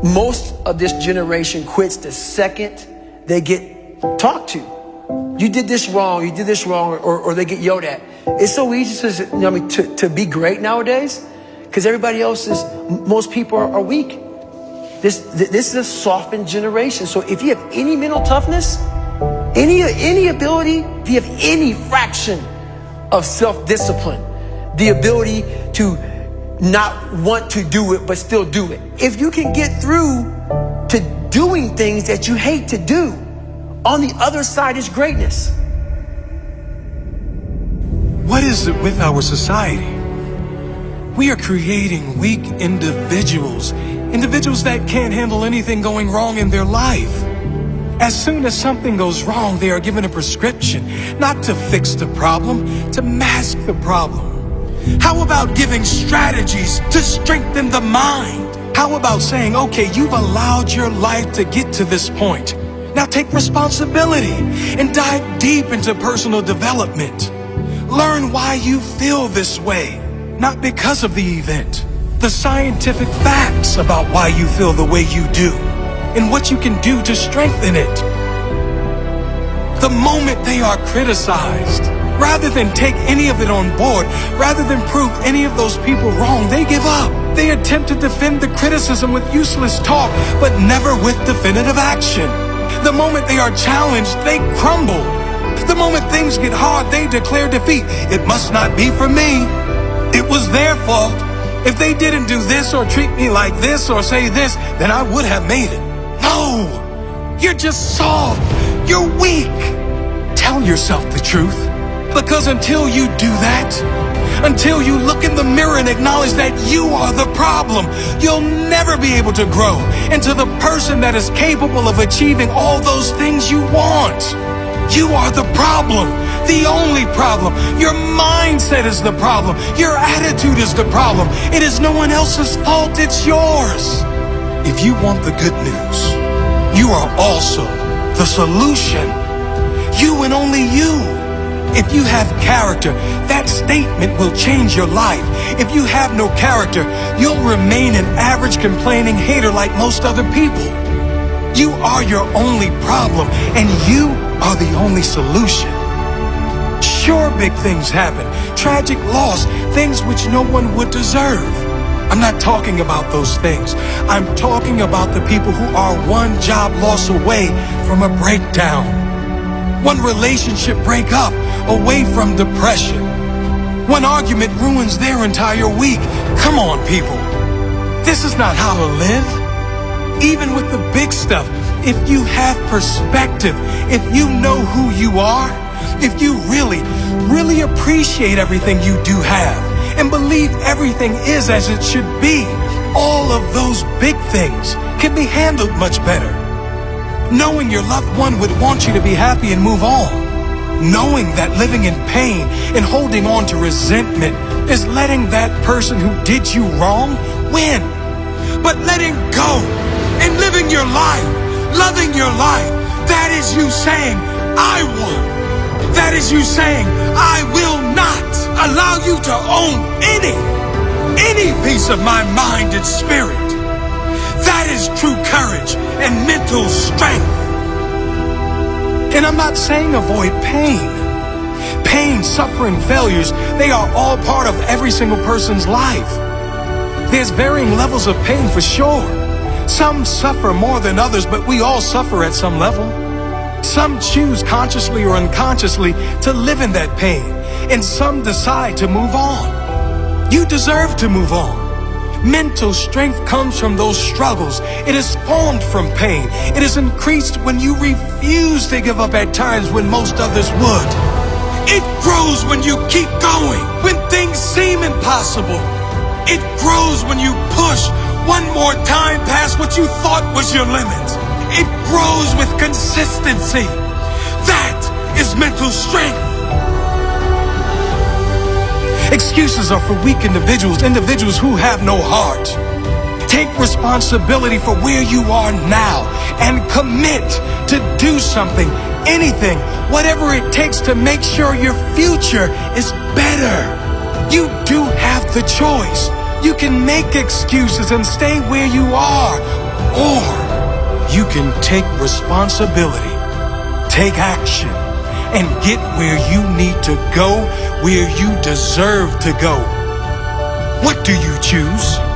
Most of this generation quits the second they get talked to. You did this wrong, or they get yelled at. It's so easy to be great nowadays because everybody else most people are weak. This is a softened generation. So if you have any mental toughness, any ability, if you have any fraction of self-discipline, the ability to not want to do it but still do it, if you can get through to doing things that you hate to do, on the other side is greatness. What is it with our society? We are creating weak individuals that can't handle anything going wrong in their life. As soon as something goes wrong, they are given a prescription, not to fix the problem, to mask the problem. How about giving strategies to strengthen the mind? How about saying, okay, you've allowed your life to get to this point. Now take responsibility and dive deep into personal development. Learn why you feel this way, not because of the event. The scientific facts about why you feel the way you do and what you can do to strengthen it. The moment they are criticized, rather than take any of it on board, rather than prove any of those people wrong, they give up. They attempt to defend the criticism with useless talk, but never with definitive action. The moment they are challenged, they crumble. The moment things get hard, they declare defeat. It must not be for me. It was their fault. If they didn't do this or treat me like this or say this, then I would have made it. No, you're just soft. You're weak. Tell yourself the truth. Because until you do that, until you look in the mirror and acknowledge that you are the problem, you'll never be able to grow into the person that is capable of achieving all those things you want. You are the problem, the only problem. Your mindset is the problem. Your attitude is the problem. It is no one else's fault, it's yours. If you want the good news, you are also the solution. You and only you. If you have character, that statement will change your life. If you have no character, you'll remain an average complaining hater like most other people. You are your only problem, and you are the only solution. Sure, big things happen. Tragic loss, things which no one would deserve. I'm not talking about those things. I'm talking about the people who are one job loss away from a breakdown. One relationship breakup away from depression. One argument ruins their entire week. Come on, people. This is not how to live. Even with the big stuff, if you have perspective, if you know who you are, if you really appreciate everything you do have and believe everything is as it should be, all of those big things can be handled much better. Knowing your loved one would want you to be happy and move on. Knowing that living in pain and holding on to resentment is letting that person who did you wrong win. But letting go and living your life, loving your life, that is you saying, I won. That is you saying, I will not allow you to own any piece of my mind and spirit. That is true courage and mental strength. And I'm not saying avoid pain. Pain, suffering, failures, they are all part of every single person's life. There's varying levels of pain for sure. Some suffer more than others, but we all suffer at some level. Some choose consciously or unconsciously to live in that pain, and some decide to move on. You deserve to move on. Mental strength comes from those struggles. It is formed from pain. It is increased when you refuse to give up at times when most others would. It grows when you keep going, when things seem impossible. It grows when you push one more time past what you thought was your limit. It grows with consistency. That is mental strength. Excuses are for weak individuals who have no heart. Take responsibility for where you are now and commit to do something, anything, whatever it takes to make sure your future is better. You do have the choice. You can make excuses and stay where you are, or you can take responsibility, take action, and get where you need to go, where you deserve to go. What do you choose?